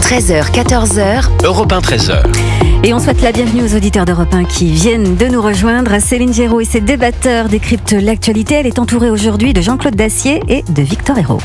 13h, 14h. Europe 1, 13h. Et on souhaite la bienvenue aux auditeurs d'Europe 1 qui viennent de nous rejoindre. Céline Géraud et ses débatteurs décryptent l'actualité. Elle est entourée aujourd'hui de Jean-Claude Dacier et de Victor Hérault.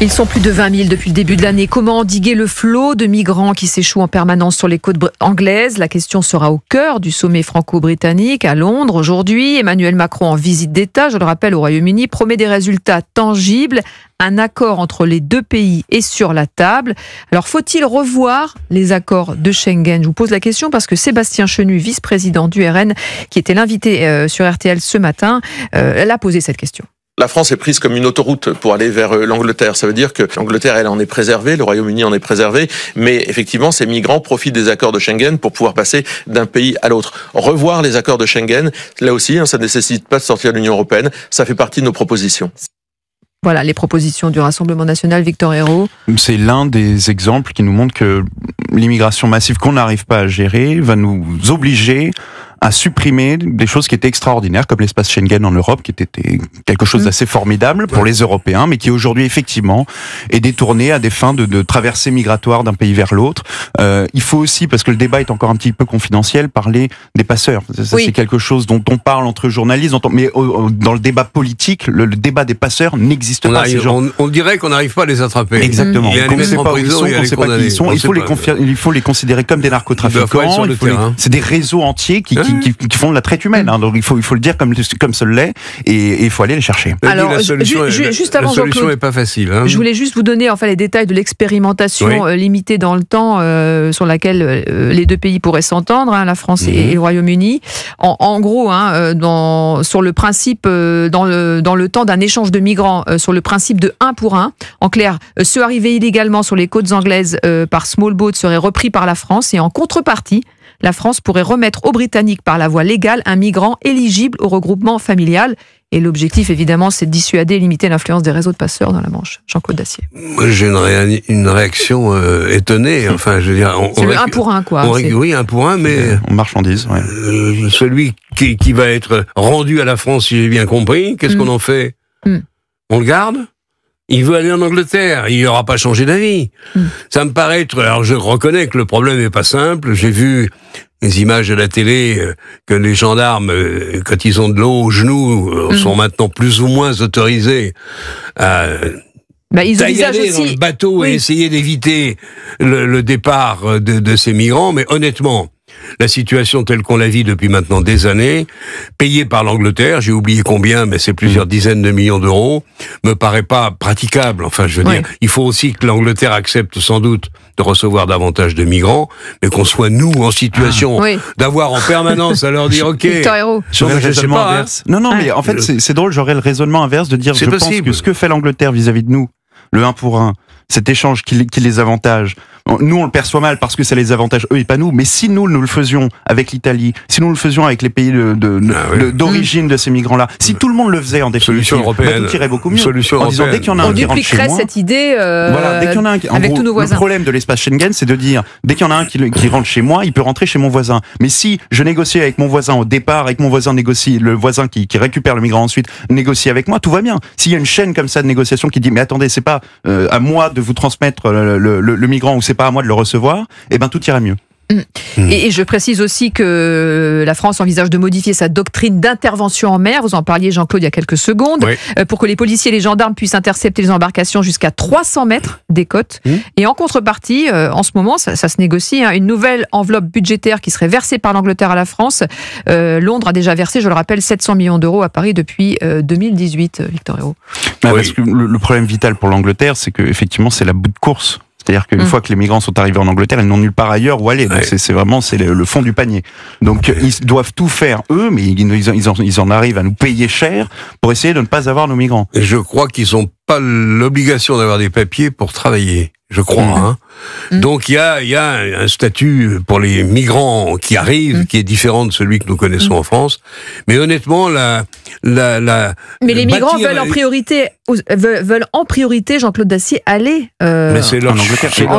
Ils sont plus de 20 000 depuis le début de l'année. Comment endiguer le flot de migrants qui s'échouent en permanence sur les côtes anglaises? La question sera au cœur du sommet franco-britannique à Londres aujourd'hui. Emmanuel Macron, en visite d'État, je le rappelle, au Royaume-Uni, promet des résultats tangibles. Un accord entre les deux pays est sur la table. Alors, faut-il revoir les accords de Schengen? Je vous pose la question parce que Sébastien Chenu, vice-président du RN, qui était l'invité sur RTL ce matin, elle a posé cette question. La France est prise comme une autoroute pour aller vers l'Angleterre. Ça veut dire que l'Angleterre, elle en est préservée, le Royaume-Uni en est préservé, mais effectivement, ces migrants profitent des accords de Schengen pour pouvoir passer d'un pays à l'autre. Revoir les accords de Schengen, là aussi, ça ne nécessite pas de sortir de l'Union européenne, ça fait partie de nos propositions. Voilà, les propositions du Rassemblement national, Victor Hérault. C'est l'un des exemples qui nous montre que l'immigration massive qu'on n'arrive pas à gérer va nous obliger à supprimer des choses qui étaient extraordinaires, comme l'espace Schengen en Europe, qui était quelque chose d'assez formidable pour les Européens, mais qui aujourd'hui, effectivement, est détourné à des fins de traversée migratoire d'un pays vers l'autre. Il faut aussi, parce que le débat est encore un petit peu confidentiel, parler des passeurs. Ça, c'est quelque chose dont on parle entre journalistes, mais dans le débat politique, le débat des passeurs n'existe pas. On dirait qu'on n'arrive pas à les attraper. Exactement. On ne sait pas où ils sont, on ne sait pas qui ils sont. Il faut les considérer comme des narcotrafiquants. C'est des réseaux entiers qui font de la traite humaine. Donc il faut le dire comme ça l'est, et il faut aller les chercher. Alors, la solution n'est pas facile. Je voulais juste vous donner les détails de l'expérimentation limitée dans le temps sur laquelle les deux pays pourraient s'entendre, la France et le Royaume-Uni. En gros, sur le principe, dans le temps d'un échange de migrants, sur le principe de 1 pour 1. En clair, ceux arrivés illégalement sur les côtes anglaises par small boat seraient repris par la France, et en contrepartie, la France pourrait remettre aux Britanniques par la voie légale un migrant éligible au regroupement familial. Et l'objectif, évidemment, c'est de dissuader et limiter l'influence des réseaux de passeurs dans la Manche. Jean-Claude Dacier. Moi, j'ai une réaction étonnée. Enfin, je veux dire, c'est le 1 pour 1, quoi. Oui, 1 pour 1, mais en marchandise. Ouais. Celui qui va être rendu à la France, si j'ai bien compris, qu'est-ce qu'on en fait? On le garde? Il veut aller en Angleterre, il n'aura pas changé d'avis. Ça me paraît être... Alors je reconnais que le problème n'est pas simple. J'ai vu les images de la télé que les gendarmes, quand ils ont de l'eau aux genoux, sont maintenant plus ou moins autorisés à... ils aller dans le bateau et essayer d'éviter le départ de ces migrants. Mais honnêtement, la situation telle qu'on la vit depuis maintenant des années, payée par l'Angleterre, j'ai oublié combien, mais c'est plusieurs dizaines de millions d'euros, me paraît pas praticable. Enfin, je veux dire, il faut aussi que l'Angleterre accepte sans doute de recevoir davantage de migrants, mais qu'on soit nous en situation d'avoir en permanence à leur dire, ok, Victor Hérault. J'aurais le raisonnement inverse. Non, mais en fait, c'est drôle, j'aurais le raisonnement inverse de dire, je pense que ce que fait l'Angleterre vis-à-vis de nous, le 1 pour 1, cet échange qui les avantage. Nous, on le perçoit mal parce que ça les avantage, eux et pas nous. Mais si nous le faisions avec l'Italie, si nous le faisions avec les pays d'origine de ces migrants-là, si tout le monde le faisait en définitive, tout irait beaucoup mieux. En disant, dès qu'il y en a un qui rentre chez moi... cette idée dès qu'il y en a un avec tous nos voisins. Le problème de l'espace Schengen, c'est de dire, dès qu'il y en a un qui rentre chez moi, il peut rentrer chez mon voisin. Mais si je négocie avec mon voisin au départ, avec mon voisin négocie, le voisin qui récupère le migrant ensuite, négocie avec moi, tout va bien. S'il y a une chaîne comme ça de négociation qui dit, mais attendez, c'est pas à moi de vous transmettre le migrant, ou c'est pas à moi de le recevoir, tout ira mieux. Et je précise aussi que la France envisage de modifier sa doctrine d'intervention en mer, vous en parliez Jean-Claude il y a quelques secondes, pour que les policiers et les gendarmes puissent intercepter les embarcations jusqu'à 300 mètres des côtes. Et en contrepartie, en ce moment, ça se négocie, une nouvelle enveloppe budgétaire qui serait versée par l'Angleterre à la France. Londres a déjà versé, je le rappelle, 700 millions d'euros à Paris depuis 2018, Victor Hérault. Parce que le problème vital pour l'Angleterre, c'est que effectivement, c'est la bout de course. C'est-à-dire qu'une fois que les migrants sont arrivés en Angleterre, ils n'ont nulle part ailleurs où aller. Donc c'est vraiment le fond du panier. Donc ils doivent tout faire eux, mais ils en arrivent à nous payer cher pour essayer de ne pas avoir nos migrants. Et je crois qu'ils n'ont pas l'obligation d'avoir des papiers pour travailler. Je crois. Donc il y a un statut pour les migrants qui arrivent, qui est différent de celui que nous connaissons en France. Mais honnêtement, mais les migrants veulent en priorité, Jean-Claude Dacier, aller mais c'est leur, en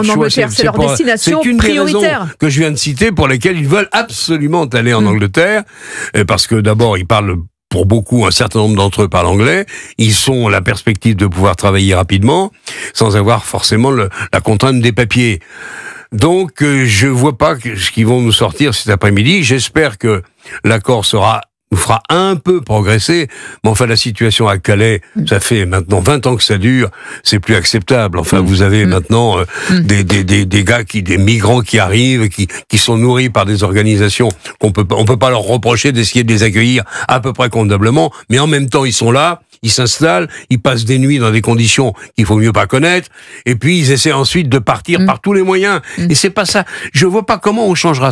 Angleterre. C'est leur destination prioritaire. C'est une des raisons que je viens de citer pour lesquelles ils veulent absolument aller en Angleterre, parce que d'abord ils parlent. Pour beaucoup, un certain nombre d'entre eux parlent anglais. Ils ont la perspective de pouvoir travailler rapidement, sans avoir forcément la contrainte des papiers. Donc, je vois pas ce qu'ils vont nous sortir cet après-midi. J'espère que l'accord nous fera un peu progresser, mais enfin la situation à Calais, ça fait maintenant 20 ans que ça dure, c'est plus acceptable. Enfin, vous avez maintenant des gars des migrants qui arrivent, qui sont nourris par des organisations on peut pas leur reprocher d'essayer de les accueillir à peu près convenablement, mais en même temps ils sont là, ils s'installent, ils passent des nuits dans des conditions qu'il faut mieux pas connaître, et puis ils essaient ensuite de partir par tous les moyens. Et c'est pas ça. Je vois pas comment on changera